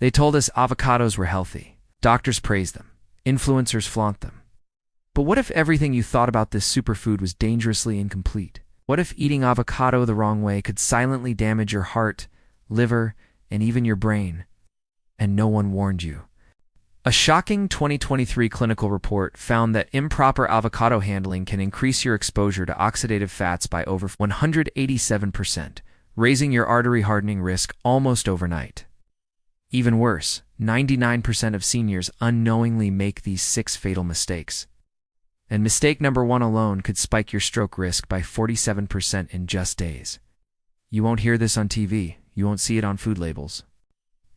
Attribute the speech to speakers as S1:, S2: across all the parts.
S1: They told us avocados were healthy. Doctors praise them. Influencers flaunt them. But what if everything you thought about this superfood was dangerously incomplete? What if eating avocado the wrong way could silently damage your heart, liver, and even your brain, and no one warned you? A shocking 2023 clinical report found that improper avocado handling can increase your exposure to oxidative fats by over 187%, raising your artery hardening risk almost overnight. Even worse, 99% of seniors unknowingly make these 6 fatal mistakes. And mistake number 1 alone could spike your stroke risk by 47% in just days. You won't hear this on TV, you won't see it on food labels.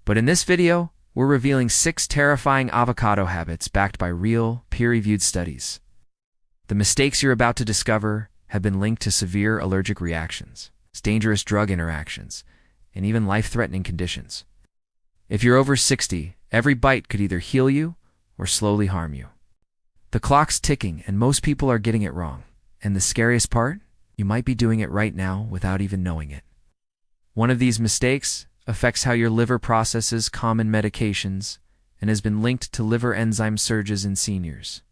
S1: But in this video, we're revealing 6 terrifying avocado habits backed by real, peer-reviewed studies. The mistakes you're about to discover have been linked to severe allergic reactions, dangerous drug interactions, and even life-threatening conditions. If you're over 60, every bite could either heal you or slowly harm you. The clock's ticking, and most people are getting it wrong. And the scariest part? You might be doing it right now without even knowing it. One of these mistakes affects how your liver processes common medications and has been linked to liver enzyme surges in seniors.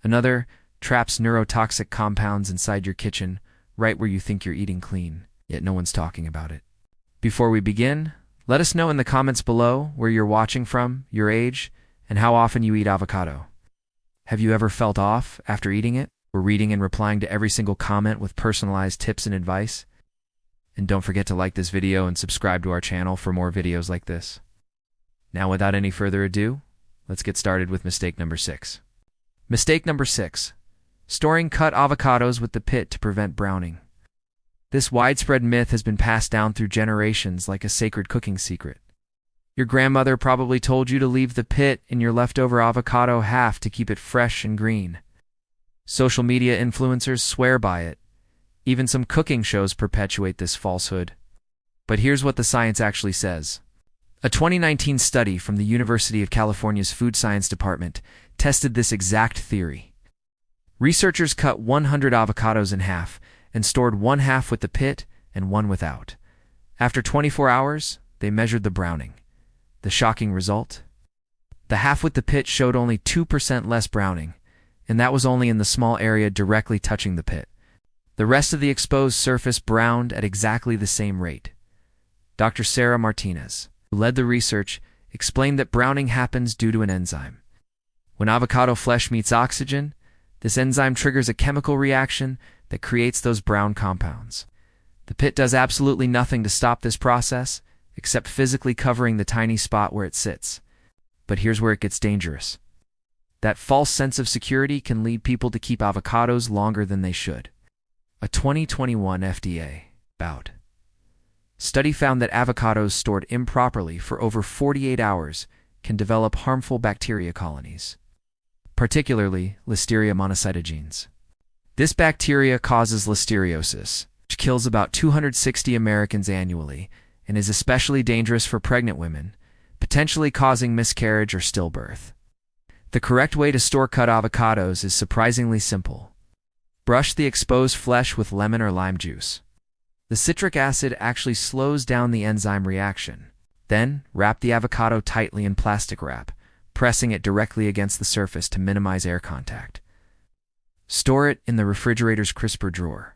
S1: Another traps neurotoxic compounds inside your kitchen, right where you think you're eating clean, yet no one's talking about it. Before we begin, let us know in the comments below where you're watching from, your age, and how often you eat avocado. Have you ever felt off after eating it, or reading and replying to every single comment with personalized tips and advice? And don't forget to like this video and subscribe to our channel for more videos like this. Now, without any further ado, let's get started with mistake number 6. Mistake number 6. Storing cut avocados with the pit to prevent browning. This widespread myth has been passed down through generations like a sacred cooking secret. Your grandmother probably told you to leave the pit in your leftover avocado half to keep it fresh and green. Social media influencers swear by it. Even some cooking shows perpetuate this falsehood. But here's what the science actually says. A 2019 study from the University of California's Food Science Department tested this exact theory. Researchers cut 100 avocados in half and stored one half with the pit and one without. After 24 hours, they measured the browning. The shocking result? The half with the pit showed only 2% less browning, and that was only in the small area directly touching the pit. The rest of the exposed surface browned at exactly the same rate. Dr. Sarah Martinez, who led the research, explained that browning happens due to an enzyme. When avocado flesh meets oxygen, this enzyme triggers a chemical reaction that creates those brown compounds. The pit does absolutely nothing to stop this process, except physically covering the tiny spot where it sits. But here's where it gets dangerous. That false sense of security can lead people to keep avocados longer than they should. A 2021 FDA bout study found that avocados stored improperly for over 48 hours can develop harmful bacteria colonies, particularly Listeria monocytogenes. This bacteria causes listeriosis, which kills about 260 Americans annually, and is especially dangerous for pregnant women, potentially causing miscarriage or stillbirth. The correct way to store cut avocados is surprisingly simple. Brush the exposed flesh with lemon or lime juice. The citric acid actually slows down the enzyme reaction. Then, wrap the avocado tightly in plastic wrap, pressing it directly against the surface to minimize air contact. Store it in the refrigerator's crisper drawer.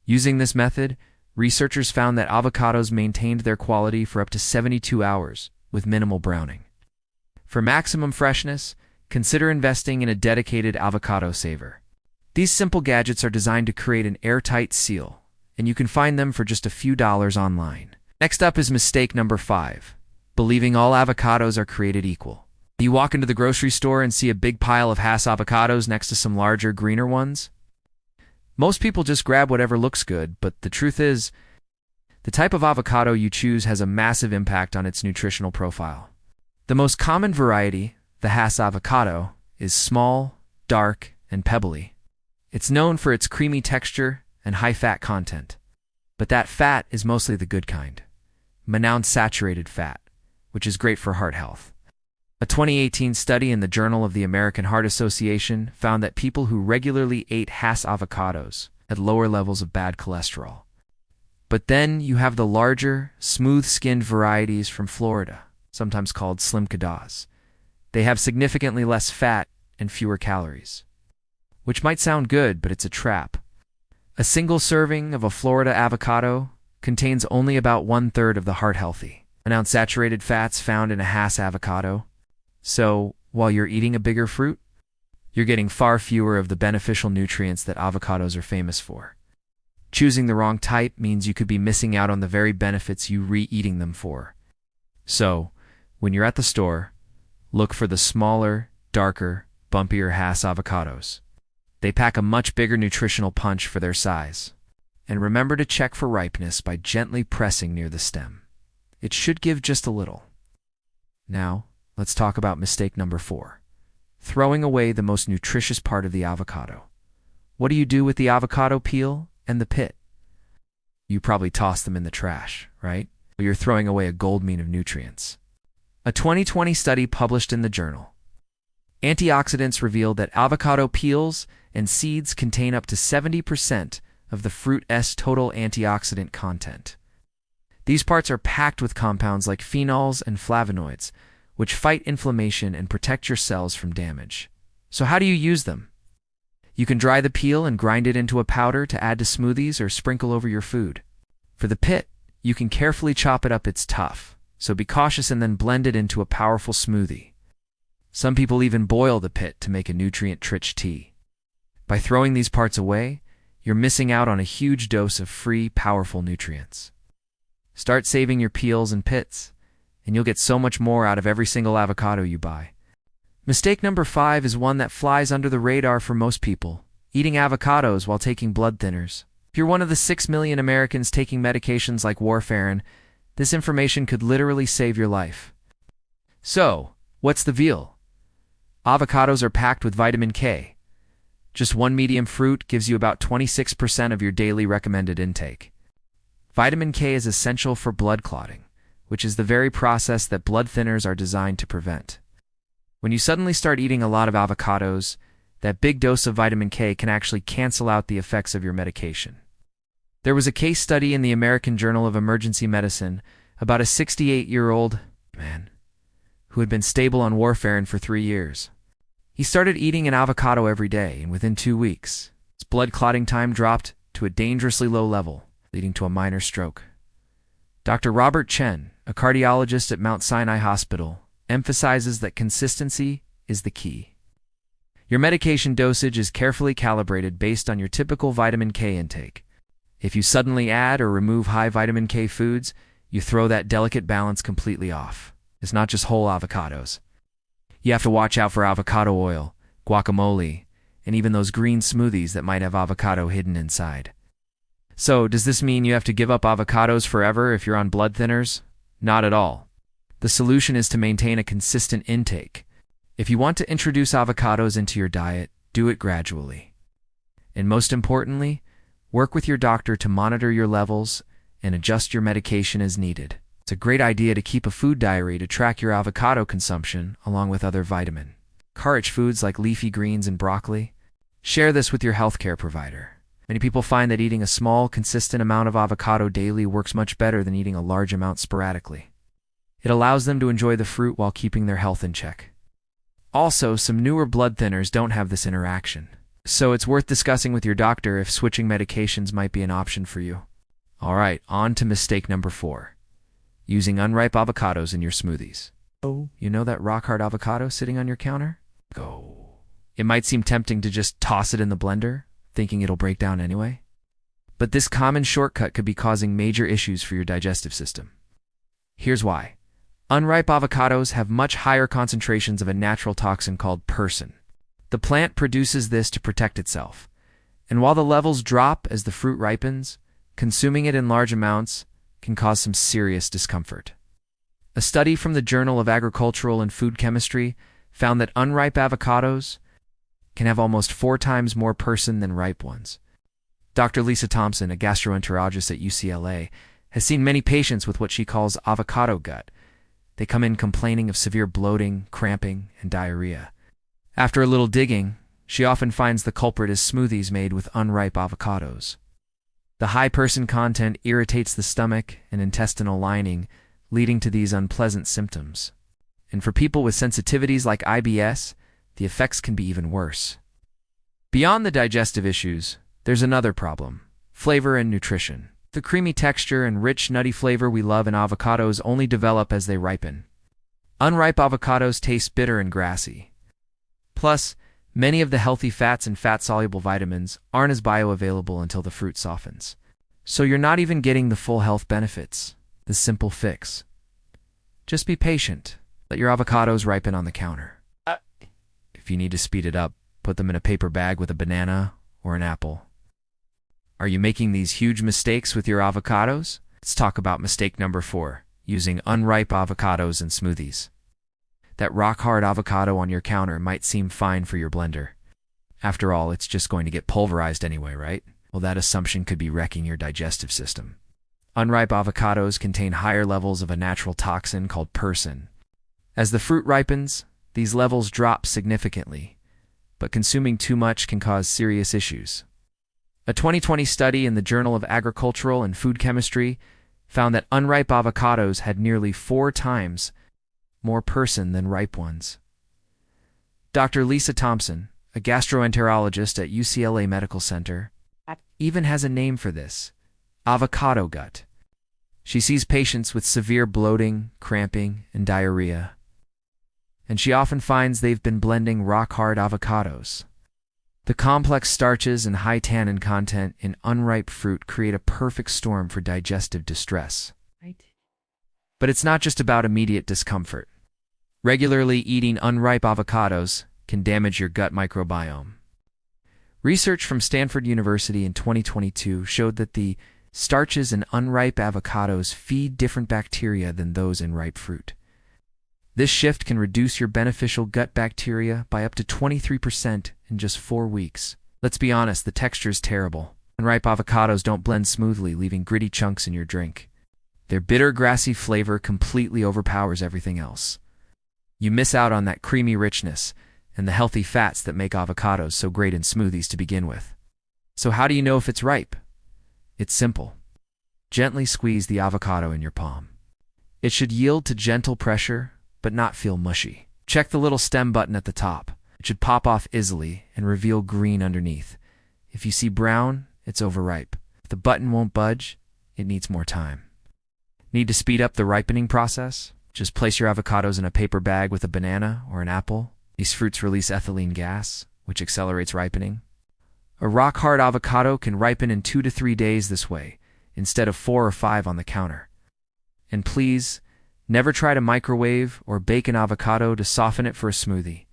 S1: Using this method, researchers found that avocados maintained their quality for up to 72 hours, with minimal browning. For maximum freshness, consider investing in a dedicated avocado saver. These simple gadgets are designed to create an airtight seal, and you can find them for just a few dollars online. Next up is mistake number 5, believing all avocados are created equal. You walk into the grocery store and see a big pile of Hass avocados next to some larger, greener ones. Most people just grab whatever looks good, but the truth is, the type of avocado you choose has a massive impact on its nutritional profile. The most common variety, the Hass avocado, is small, dark, and pebbly. It's known for its creamy texture and high fat content. But that fat is mostly the good kind, monounsaturated fat, which is great for heart health. A 2018 study in the Journal of the American Heart Association found that people who regularly ate Hass avocados had lower levels of bad cholesterol. But then you have the larger, smooth-skinned varieties from Florida, sometimes called slimkadas. They have significantly less fat and fewer calories. Which might sound good, but it's a trap. A single serving of a Florida avocado contains only about 1/3 of the heart-healthy, unsaturated fats found in a Hass avocado. So, while you're eating a bigger fruit, you're getting far fewer of the beneficial nutrients that avocados are famous for. Choosing the wrong type means you could be missing out on the very benefits you re-eating them for. So, when you're at the store, look for the smaller, darker, bumpier Hass avocados. They pack a much bigger nutritional punch for their size. And remember to check for ripeness by gently pressing near the stem. It should give just a little. Now, let's talk about mistake number 4. Throwing away the most nutritious part of the avocado. What do you do with the avocado peel and the pit? You probably toss them in the trash, right? But you're throwing away a goldmine of nutrients. A 2020 study published in the journal Antioxidants revealed that avocado peels and seeds contain up to 70% of the fruit's total antioxidant content. These parts are packed with compounds like phenols and flavonoids, which fight inflammation and protect your cells from damage. So how do you use them? You can dry the peel and grind it into a powder to add to smoothies or sprinkle over your food. For the pit, you can carefully chop it up. It's tough, so be cautious and then blend it into a powerful smoothie. Some people even boil the pit to make a nutrient-rich tea. By throwing these parts away, you're missing out on a huge dose of free, powerful nutrients. Start saving your peels and pits, and you'll get so much more out of every single avocado you buy. Mistake number 5 is one that flies under the radar for most people: eating avocados while taking blood thinners. If you're one of the 6 million Americans taking medications like warfarin, this information could literally save your life. So, what's the deal? Avocados are packed with vitamin K. Just one medium fruit gives you about 26% of your daily recommended intake. Vitamin K is essential for blood clotting, which is the very process that blood thinners are designed to prevent. When you suddenly start eating a lot of avocados, that big dose of vitamin K can actually cancel out the effects of your medication. There was a case study in the American Journal of Emergency Medicine about a 68-year-old man who had been stable on warfarin for 3 years. He started eating an avocado every day, and within 2 weeks, his blood clotting time dropped to a dangerously low level, leading to a minor stroke. Dr. Robert Chen, a cardiologist at Mount Sinai Hospital, emphasizes that consistency is the key. Your medication dosage is carefully calibrated based on your typical vitamin K intake. If you suddenly add or remove high vitamin K foods, you throw that delicate balance completely off. It's not just whole avocados. You have to watch out for avocado oil, guacamole, and even those green smoothies that might have avocado hidden inside. So, does this mean you have to give up avocados forever if you're on blood thinners? Not at all. The solution is to maintain a consistent intake. If you want to introduce avocados into your diet, do it gradually. And most importantly, work with your doctor to monitor your levels and adjust your medication as needed. It's a great idea to keep a food diary to track your avocado consumption along with other vitamin-rich foods like leafy greens and broccoli. Share this with your healthcare provider. Many people find that eating a small, consistent amount of avocado daily works much better than eating a large amount sporadically. It allows them to enjoy the fruit while keeping their health in check. Also, some newer blood thinners don't have this interaction, so it's worth discussing with your doctor if switching medications might be an option for you. Alright, on to mistake number 4. Using unripe avocados in your smoothies. Oh, you know that rock-hard avocado sitting on your counter? Go. It might seem tempting to just toss it in the blender, thinking it'll break down anyway. But this common shortcut could be causing major issues for your digestive system. Here's why. Unripe avocados have much higher concentrations of a natural toxin called persin. The plant produces this to protect itself. And while the levels drop as the fruit ripens, consuming it in large amounts can cause some serious discomfort. A study from the Journal of Agricultural and Food Chemistry found that unripe avocados can have almost 4 times more persin than ripe ones. Dr. Lisa Thompson, a gastroenterologist at UCLA, has seen many patients with what she calls avocado gut. They come in complaining of severe bloating, cramping, and diarrhea. After a little digging, she often finds the culprit is smoothies made with unripe avocados. The high persin content irritates the stomach and intestinal lining, leading to these unpleasant symptoms. And for people with sensitivities like IBS, the effects can be even worse. Beyond the digestive issues, there's another problem: flavor and nutrition. The creamy texture and rich, nutty flavor we love in avocados only develop as they ripen. Unripe avocados taste bitter and grassy. Plus, many of the healthy fats and fat-soluble vitamins aren't as bioavailable until the fruit softens. So you're not even getting the full health benefits. The simple fix: just be patient. Let your avocados ripen on the counter. If you need to speed it up, put them in a paper bag with a banana or an apple. Are you making these huge mistakes with your avocados? Let's talk about mistake number 4, using unripe avocados in smoothies. That rock-hard avocado on your counter might seem fine for your blender. After all, it's just going to get pulverized anyway, right? Well, that assumption could be wrecking your digestive system. Unripe avocados contain higher levels of a natural toxin called persin. As the fruit ripens, these levels drop significantly, but consuming too much can cause serious issues. A 2020 study in the Journal of Agricultural and Food Chemistry found that unripe avocados had nearly 4 times more persin than ripe ones. Dr. Lisa Thompson, a gastroenterologist at UCLA Medical Center, even has a name for this: avocado gut. She sees patients with severe bloating, cramping, and diarrhea, and she often finds they've been blending rock-hard avocados. The complex starches and high tannin content in unripe fruit create a perfect storm for digestive distress. Right. But it's not just about immediate discomfort. Regularly eating unripe avocados can damage your gut microbiome. Research from Stanford University in 2022 showed that the starches in unripe avocados feed different bacteria than those in ripe fruit. This shift can reduce your beneficial gut bacteria by up to 23% in just 4 weeks. Let's be honest, the texture's terrible. Unripe avocados don't blend smoothly, leaving gritty chunks in your drink. Their bitter, grassy flavor completely overpowers everything else. You miss out on that creamy richness and the healthy fats that make avocados so great in smoothies to begin with. So how do you know if it's ripe? It's simple. Gently squeeze the avocado in your palm. It should yield to gentle pressure, but not feel mushy. Check the little stem button at the top. It should pop off easily and reveal green underneath. If you see brown, it's overripe. If the button won't budge, it needs more time. Need to speed up the ripening process? Just place your avocados in a paper bag with a banana or an apple. These fruits release ethylene gas, which accelerates ripening. A rock-hard avocado can ripen in 2 to 3 days this way, instead of 4 or 5 on the counter. And please, never try to microwave or bake an avocado to soften it for a smoothie.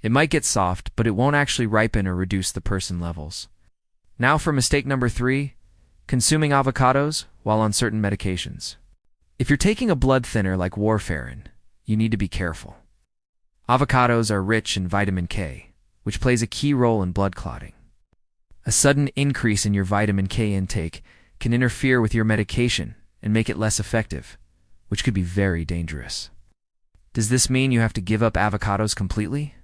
S1: It might get soft, but it won't actually ripen or reduce the persin levels. Now for mistake number 3, consuming avocados while on certain medications. If you're taking a blood thinner like warfarin, you need to be careful. Avocados are rich in vitamin K, which plays a key role in blood clotting. A sudden increase in your vitamin K intake can interfere with your medication and make it less effective, which could be very dangerous. Does this mean you have to give up avocados completely?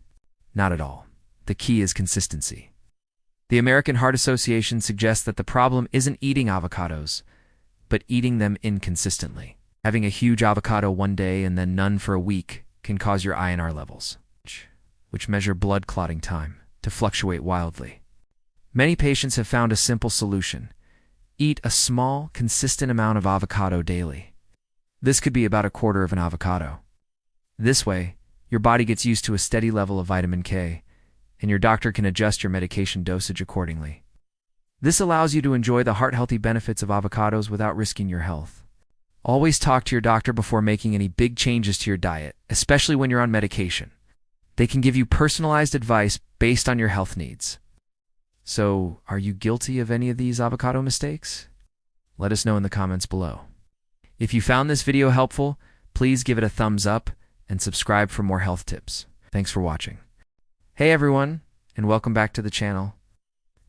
S1: Not at all. The key is consistency. The American Heart Association suggests that the problem isn't eating avocados, but eating them inconsistently. Having a huge avocado one day and then none for a week can cause your INR levels, which measure blood clotting time, to fluctuate wildly. Many patients have found a simple solution: eat a small, consistent amount of avocado daily. This could be about a quarter of an avocado. This way, your body gets used to a steady level of vitamin K, and your doctor can adjust your medication dosage accordingly. This allows you to enjoy the heart-healthy benefits of avocados without risking your health. Always talk to your doctor before making any big changes to your diet, especially when you're on medication. They can give you personalized advice based on your health needs. So, are you guilty of any of these avocado mistakes? Let us know in the comments below. If you found this video helpful, please give it a thumbs up and subscribe for more health tips. Thanks for watching. Hey everyone, and welcome back to the channel.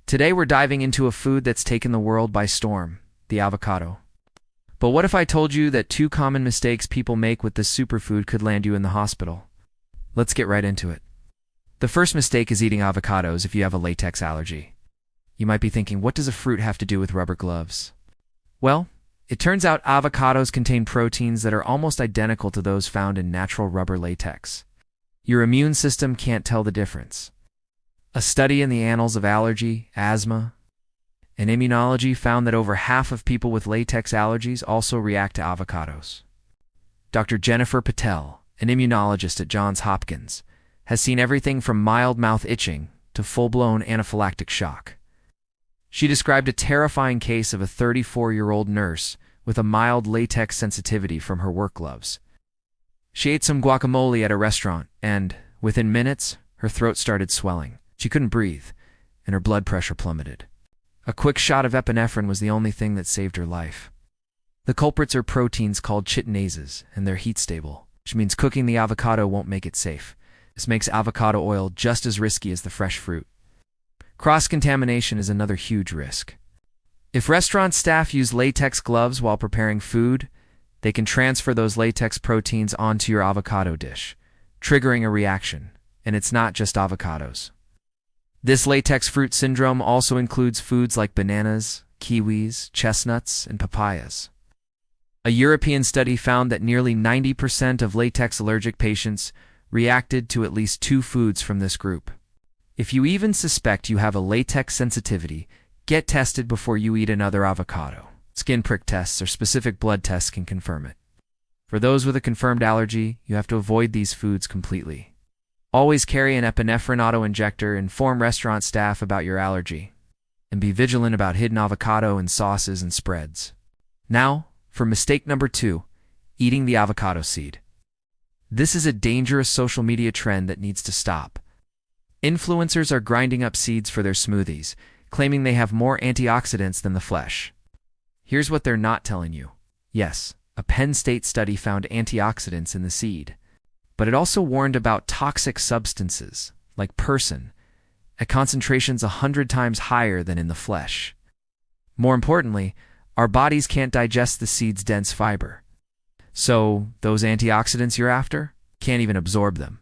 S1: Today we're diving into a food that's taken the world by storm, the avocado. But what if I told you that 2 common mistakes people make with this superfood could land you in the hospital? Let's get right into it. The first mistake is eating avocados if you have a latex allergy. You might be thinking, what does a fruit have to do with rubber gloves? Well, It turns out avocados contain proteins that are almost identical to those found in natural rubber latex. Your immune system can't tell the difference. A study in the Annals of Allergy, Asthma, and Immunology found that over half of people with latex allergies also react to avocados. Dr. Jennifer Patel, an immunologist at Johns Hopkins, has seen everything from mild mouth itching to full-blown anaphylactic shock. She described a terrifying case of a 34-year-old nurse with a mild latex sensitivity from her work gloves. She ate some guacamole at a restaurant, and, within minutes, her throat started swelling. She couldn't breathe, and her blood pressure plummeted. A quick shot of epinephrine was the only thing that saved her life. The culprits are proteins called chitinases, and they're heat-stable, which means cooking the avocado won't make it safe. This makes avocado oil just as risky as the fresh fruit. Cross-contamination is another huge risk. If restaurant staff use latex gloves while preparing food, they can transfer those latex proteins onto your avocado dish, triggering a reaction, and it's not just avocados. This latex fruit syndrome also includes foods like bananas, kiwis, chestnuts, and papayas. A European study found that nearly 90% of latex allergic patients reacted to at least 2 foods from this group. If you even suspect you have a latex sensitivity, get tested before you eat another avocado. Skin prick tests or specific blood tests can confirm it. For those with a confirmed allergy, you have to avoid these foods completely. Always carry an epinephrine auto-injector, inform restaurant staff about your allergy, and be vigilant about hidden avocado in sauces and spreads. Now, for mistake number 2, eating the avocado seed. This is a dangerous social media trend that needs to stop. Influencers are grinding up seeds for their smoothies, claiming they have more antioxidants than the flesh. Here's what they're not telling you. Yes, a Penn State study found antioxidants in the seed, but it also warned about toxic substances, like persin, at concentrations 100 times higher than in the flesh. More importantly, our bodies can't digest the seed's dense fiber. So, those antioxidants you're after can't even absorb them.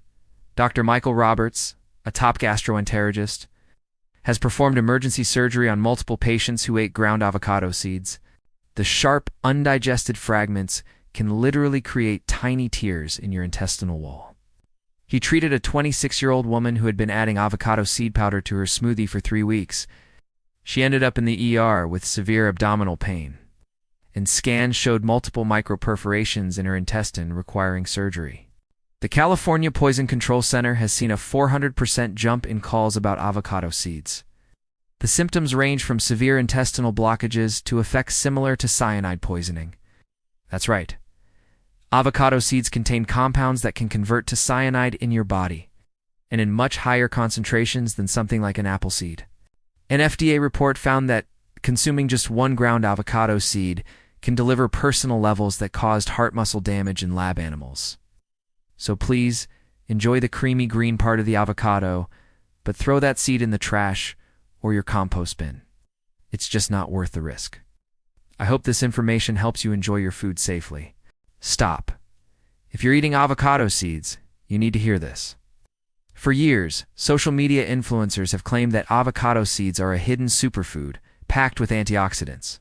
S1: Dr. Michael Roberts, a top gastroenterologist, has performed emergency surgery on multiple patients who ate ground avocado seeds. The sharp, undigested fragments can literally create tiny tears in your intestinal wall. He treated a 26-year-old woman who had been adding avocado seed powder to her smoothie for 3 weeks. She ended up in the ER with severe abdominal pain, and scans showed multiple microperforations in her intestine requiring surgery. The California Poison Control Center has seen a 400% jump in calls about avocado seeds. The symptoms range from severe intestinal blockages to effects similar to cyanide poisoning. That's right. Avocado seeds contain compounds that can convert to cyanide in your body, and in much higher concentrations than something like an apple seed. An FDA report found that consuming just 1 ground avocado seed can deliver personal levels that caused heart muscle damage in lab animals. So please, enjoy the creamy green part of the avocado, but throw that seed in the trash or your compost bin. It's just not worth the risk. I hope this information helps you enjoy your food safely. Stop. If you're eating avocado seeds, you need to hear this. For years, social media influencers have claimed that avocado seeds are a hidden superfood packed with antioxidants.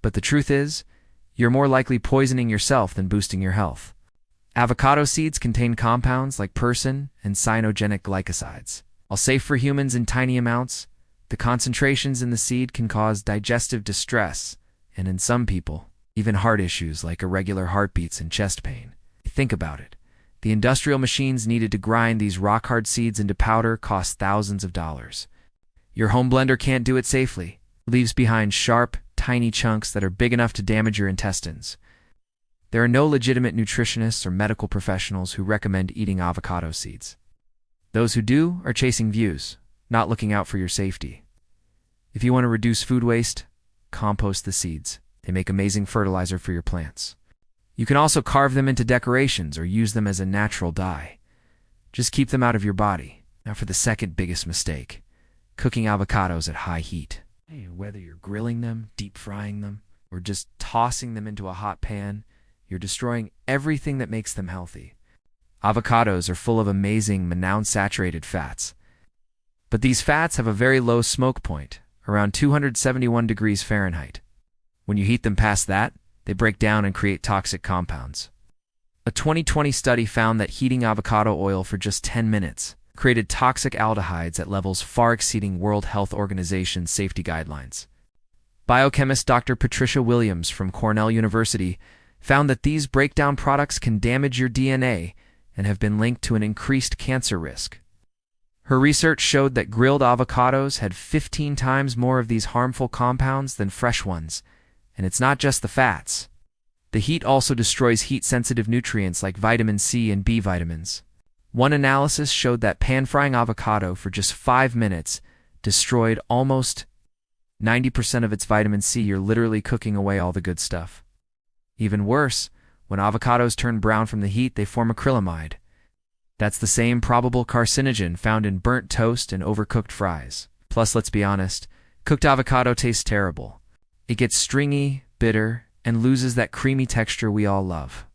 S1: But the truth is, you're more likely poisoning yourself than boosting your health. Avocado seeds contain compounds like persin and cyanogenic glycosides. While safe for humans in tiny amounts, the concentrations in the seed can cause digestive distress, and in some people, even heart issues like irregular heartbeats and chest pain. Think about it. The industrial machines needed to grind these rock-hard seeds into powder cost thousands of dollars. Your home blender can't do it safely. It leaves behind sharp, tiny chunks that are big enough to damage your intestines. There are no legitimate nutritionists or medical professionals who recommend eating avocado seeds. Those who do are chasing views, not looking out for your safety. If you want to reduce food waste, compost the seeds. They make amazing fertilizer for your plants. You can also carve them into decorations or use them as a natural dye. Just keep them out of your body. Now for the second biggest mistake, cooking avocados at high heat. Whether you're grilling them, deep frying them, or just tossing them into a hot pan, you're destroying everything that makes them healthy. Avocados are full of amazing monounsaturated fats. But these fats have a very low smoke point, around 271 degrees Fahrenheit. When you heat them past that, They break down and create toxic compounds. A 2020 study found that heating avocado oil for just 10 minutes created toxic aldehydes at levels far exceeding World Health Organization's safety guidelines. Biochemist Dr. Patricia Williams from Cornell University found that these breakdown products can damage your DNA and have been linked to an increased cancer risk. Her research showed that grilled avocados had 15 times more of these harmful compounds than fresh ones, and it's not just the fats. The heat also destroys heat-sensitive nutrients like vitamin C and B vitamins. One analysis showed that pan-frying avocado for just 5 minutes destroyed almost 90% of its vitamin C. You're literally cooking away all the good stuff. Even worse, when avocados turn brown from the heat, they form acrylamide. That's the same probable carcinogen found in burnt toast and overcooked fries. Plus, let's be honest, cooked avocado tastes terrible. It gets stringy, bitter, and loses that creamy texture we all love.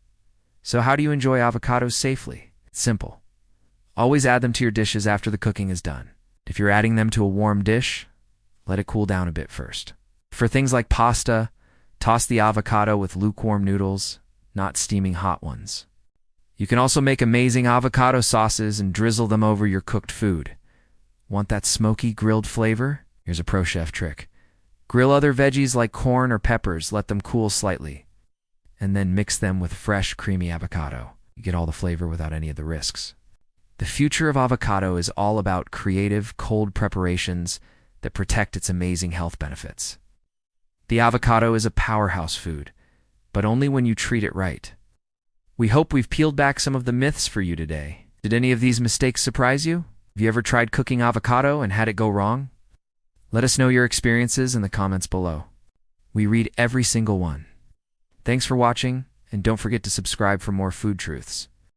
S1: So how do you enjoy avocados safely? It's simple. Always add them to your dishes after the cooking is done. If you're adding them to a warm dish, let it cool down a bit first. For things like pasta, toss the avocado with lukewarm noodles, not steaming hot ones. You can also make amazing avocado sauces and drizzle them over your cooked food. Want that smoky grilled flavor? Here's a pro chef trick. Grill other veggies like corn or peppers, let them cool slightly, and then mix them with fresh, creamy avocado. You get all the flavor without any of the risks. The future of avocado is all about creative, cold preparations that protect its amazing health benefits. The avocado is a powerhouse food, but only when you treat it right. We hope we've peeled back some of the myths for you today. Did any of these mistakes surprise you? Have you ever tried cooking avocado and had it go wrong? Let us know your experiences in the comments below. We read every single one. Thanks for watching, and don't forget to subscribe for more food truths.